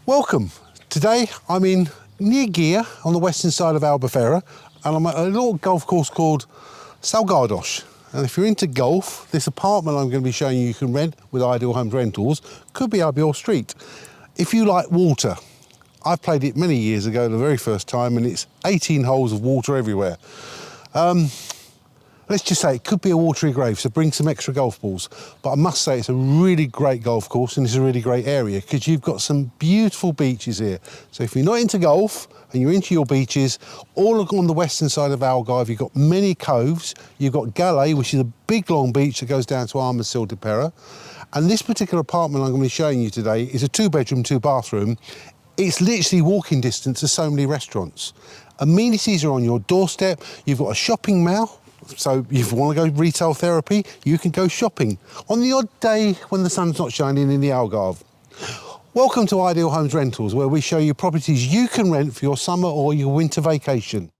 Welcome. Today I'm in near Gia on the western side of Albufeira, and I'm at a little golf course called Salgados. And if you're into golf, this apartment I'm going to be showing you can rent with Ideal Homes Rentals could be up your street. If you like water, I've played it many years ago the very first time, and it's 18 holes of water everywhere. Let's just say it could be a watery grave, so bring some extra golf balls. But I must say it's a really great golf course, and it's a really great area because you've got some beautiful beaches here. So if you're not into golf and you're into your beaches, all on the western side of Algarve, you've got many coves. You've got Gallet, which is a big long beach that goes down to Armazil de Pera. And this particular apartment I'm going to be showing you today is a 2-bedroom, 2-bathroom. It's literally walking distance to so many restaurants. Amenities are on your doorstep. You've got a shopping mall. So if you want to go retail therapy, you can go shopping on the odd day when the sun's not shining in the Algarve. Welcome to Ideal Homes Rentals, where we show you properties you can rent for your summer or your winter vacation.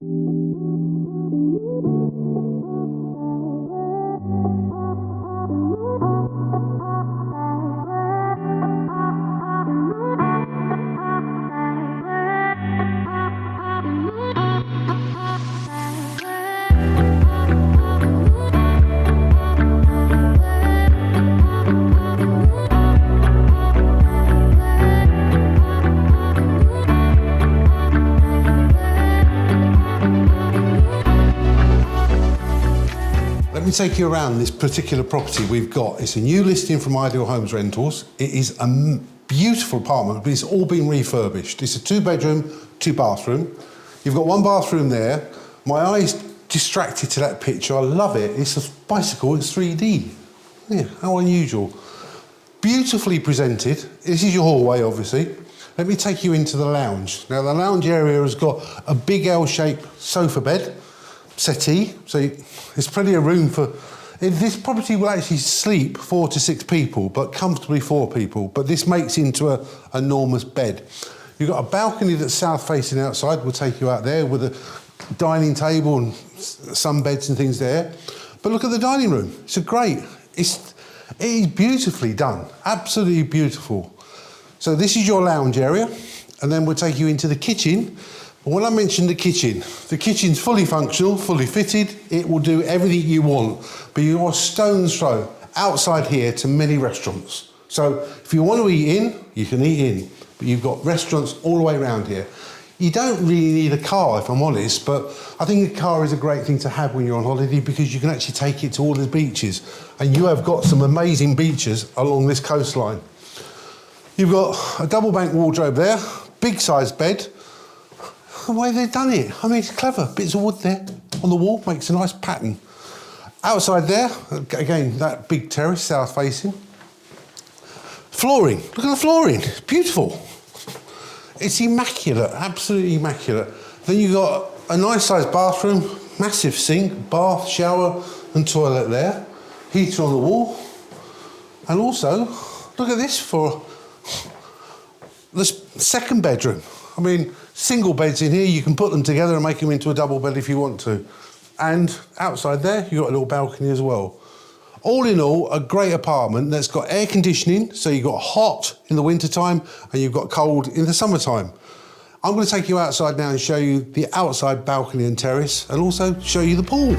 Let me take you around this particular property we've got. It's a new listing from Ideal Homes Rentals. It is a beautiful apartment, but it's all been refurbished. It's a 2-bedroom, 2-bathroom. You've got 1 bathroom there. My eye's distracted to that picture. I love it. It's a bicycle, it's 3D. Yeah, how unusual. Beautifully presented. This is your hallway, obviously. Let me take you into the lounge. Now, the lounge area has got a big L-shaped sofa bed, settee, so there's plenty of room for... This property will actually sleep 4 to 6 people, but comfortably 4 people, but this makes into an enormous bed. You've got a balcony that's south-facing outside. We'll take you out there with a dining table and some beds and things there. But look at the dining room. It's it is beautifully done, absolutely beautiful. So this is your lounge area, and then we'll take you into the kitchen. But when I mention the kitchen's fully functional, fully fitted. It will do everything you want. But you're a stone's throw outside here to many restaurants. So if you want to eat in, you can eat in. But you've got restaurants all the way around here. You don't really need a car, if I'm honest, but I think a car is a great thing to have when you're on holiday because you can actually take it to all the beaches. And you have got some amazing beaches along this coastline. You've got a double bank wardrobe there, big sized bed. The way they've done it, I mean, it's clever. Bits of wood there on the wall makes a nice pattern. Outside there, again, that big terrace, south facing. Flooring, look at the flooring, it's beautiful. It's immaculate, absolutely immaculate. Then you've got a nice sized bathroom, massive sink, bath, shower and toilet there. Heater on the wall. And also, look at this for the second bedroom. I mean, single beds in here, you can put them together and make them into a double bed if you want to. And outside there, you've got a little balcony as well. All in all, a great apartment that's got air conditioning, so you've got hot in the winter time and you've got cold in the summertime. I'm going to take you outside now and show you the outside balcony and terrace, and also show you the pool.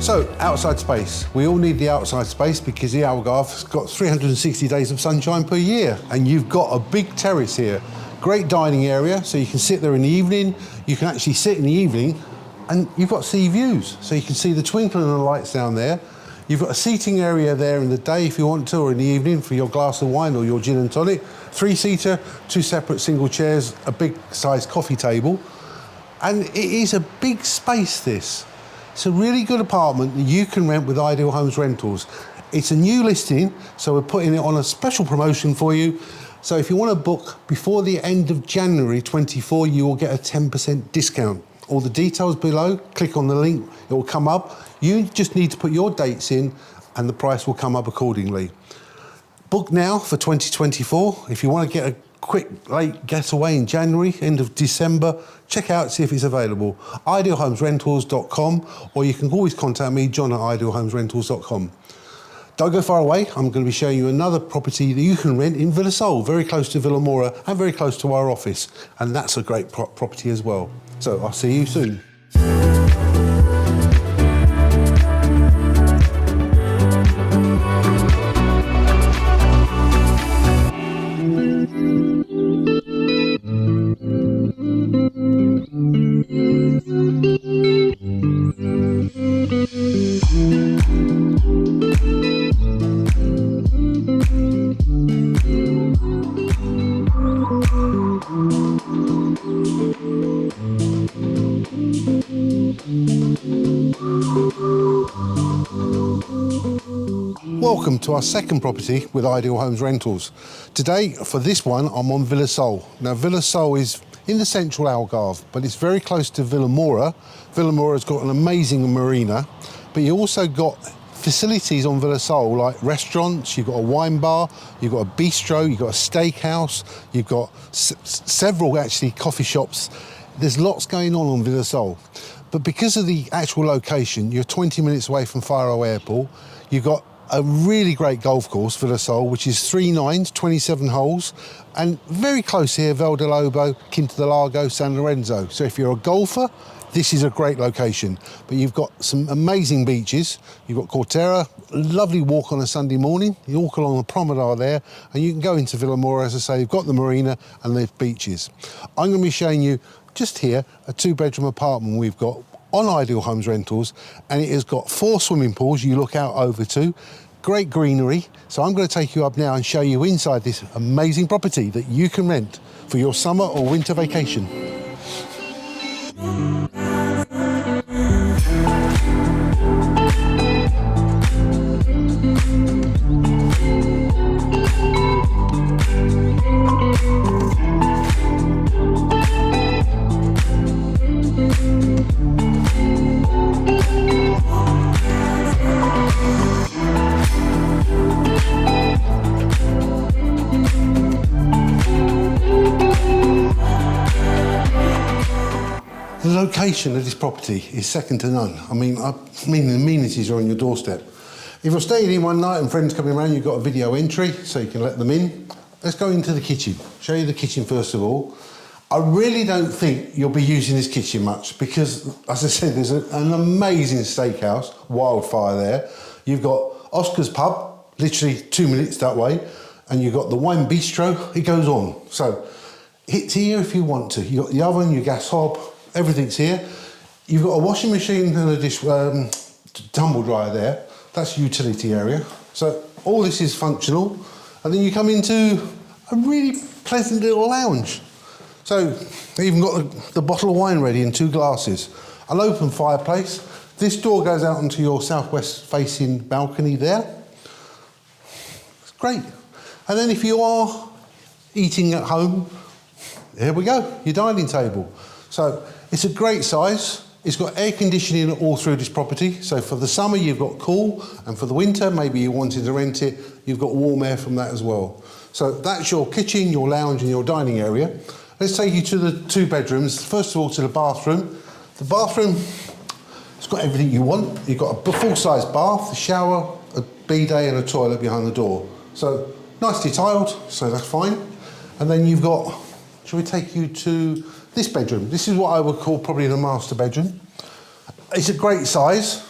So, outside space. We all need the outside space because the Algarve's got 360 days of sunshine per year. And you've got a big terrace here. Great dining area, so you can sit there in the evening. You can actually sit in the evening and you've got sea views. So you can see the twinkling of the lights down there. You've got a seating area there in the day if you want to, or in the evening for your glass of wine or your gin and tonic. 3-seater, 2 separate single chairs, a big sized coffee table. And it is a big space, this. It's a really good apartment that you can rent with Ideal Homes Rentals. It's a new listing, so we're putting it on a special promotion for you. So if you want to book before the end of January 24, you will get a 10% discount. All the details below, click on the link, it will come up. You just need to put your dates in and the price will come up accordingly. Book now for 2024. If you want to get a quick late getaway in January, end of December, check out, see if it's available. idealhomesrentals.com, or you can always contact me, John at idealhomesrentals.com. Don't go far away, I'm going to be showing you another property that you can rent in Villasol, very close to Villamora and very close to our office. And that's a great property as well. So I'll see you soon. Welcome to our second property with Ideal Homes Rentals. Today, for this one, I'm on Villasol. Now, Villasol is in the central Algarve, but it's very close to Villamora. Villamora's got an amazing marina, but you also got facilities on Villasol like restaurants, you've got a wine bar, you've got a bistro, you've got a steakhouse, you've got several actually coffee shops. There's lots going on Villasol. But because of the actual location, you're 20 minutes away from Faro Airport. You've got a really great golf course, Villasol, which is 3 nines, 27 holes, and very close here, Val de Lobo, Quinta del Lago, San Lorenzo. So if you're a golfer, this is a great location. But you've got some amazing beaches. You've got Cortera, lovely walk on a Sunday morning. You walk along the promenade there, and you can go into Villamora, as I say, you've got the marina and the beaches. I'm going to be showing you just here a 2-bedroom apartment we've got on Ideal Homes Rentals, and it has got 4 swimming pools you look out over to, great greenery. So I'm going to take you up now and show you inside this amazing property that you can rent for your summer or winter vacation. The location of this property is second to none. I mean the amenities are on your doorstep. If you're staying in one night and friends coming around, you've got a video entry, so you can let them in. Let's go into the kitchen. Show you the kitchen first of all. I really don't think you'll be using this kitchen much because, as I said, there's an amazing steakhouse, Wildfire there. You've got Oscar's Pub, literally 2 minutes that way, and you've got the wine bistro. It goes on. So it's here if you want to. You've got the oven, your gas hob, everything's here. You've got a washing machine and a tumble dryer there. That's the utility area. So all this is functional. And then you come into a really pleasant little lounge. So they've even got the bottle of wine ready in 2 glasses. An open fireplace. This door goes out onto your southwest facing balcony there. It's great. And then if you are eating at home, here we go, your dining table. So it's a great size. It's got air conditioning all through this property. So for the summer, you've got cool, and for the winter, maybe you wanted to rent it, you've got warm air from that as well. So that's your kitchen, your lounge, and your dining area. Let's take you to the 2 bedrooms. First of all, to the bathroom. The bathroom, it's got everything you want. You've got a full-size bath, a shower, a bidet, and a toilet behind the door. So nicely tiled, so that's fine. And then you've got, shall we take you to this bedroom? This is what I would call probably the master bedroom. It's a great size.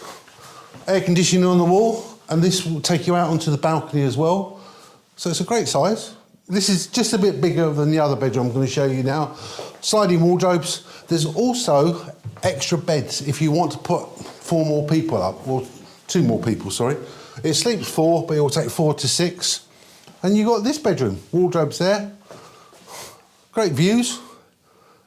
Air conditioning on the wall, and this will take you out onto the balcony as well. So it's a great size. This is just a bit bigger than the other bedroom I'm going to show you now. Sliding wardrobes. There's also extra beds if you want to put 4 more people up, or 2 more people, sorry. It sleeps 4, but it will take 4 to 6. And you've got this bedroom, wardrobes there. Great views.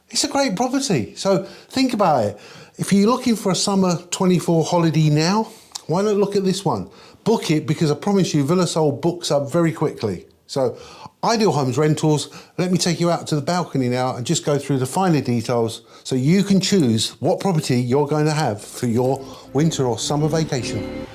It's a great property. So think about it. If you're looking for a summer 24 holiday now, why not look at this one? Book it, because I promise you Villa Sol books up very quickly. So Ideal Homes Rentals, let me take you out to the balcony now and just go through the finer details so you can choose what property you're going to have for your winter or summer vacation.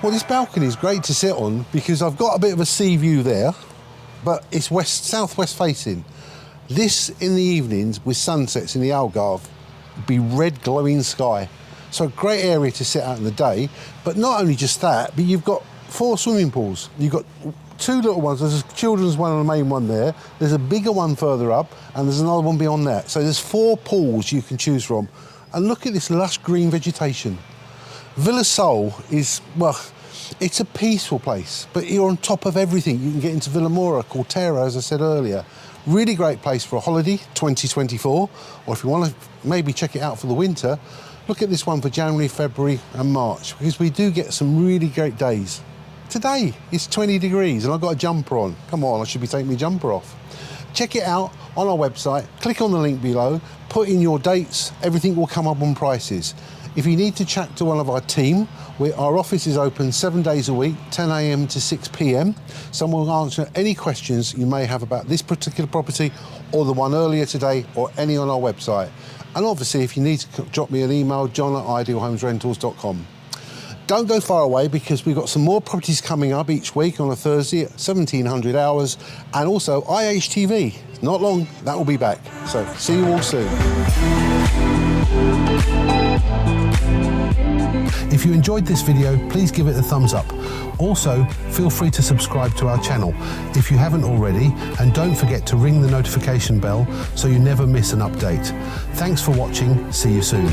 Well, this balcony is great to sit on because I've got a bit of a sea view there, but it's southwest facing. This in the evenings with sunsets in the Algarve would be red glowing sky. So a great area to sit out in the day, but not only just that, but you've got 4 swimming pools. You've got 2 little ones. There's a children's one and a main one there. There's a bigger one further up, and there's another one beyond that. So there's 4 pools you can choose from. And look at this lush green vegetation. Villa Sol is, well, it's a peaceful place, but you're on top of everything. You can get into Villamora, Cortera, as I said earlier. Really great place for a holiday, 2024, or if you want to maybe check it out for the winter, look at this one for January, February and March, because we do get some really great days. Today, it's 20 degrees and I've got a jumper on. Come on, I should be taking my jumper off. Check it out on our website, click on the link below, put in your dates, everything will come up on prices. If you need to chat to one of our team, our office is open 7 days a week, 10 a.m. to 6 p.m. Someone will answer any questions you may have about this particular property or the one earlier today or any on our website. And obviously, if you need to drop me an email, john@idealhomesrentals.com. Don't go far away because we've got some more properties coming up each week on a Thursday at 1700 hours, and also IHTV. Not long, that will be back. So see you all soon. If you enjoyed this video, please give it a thumbs up. Also, feel free to subscribe to our channel if you haven't already, and don't forget to ring the notification bell so you never miss an update. Thanks for watching. See you soon.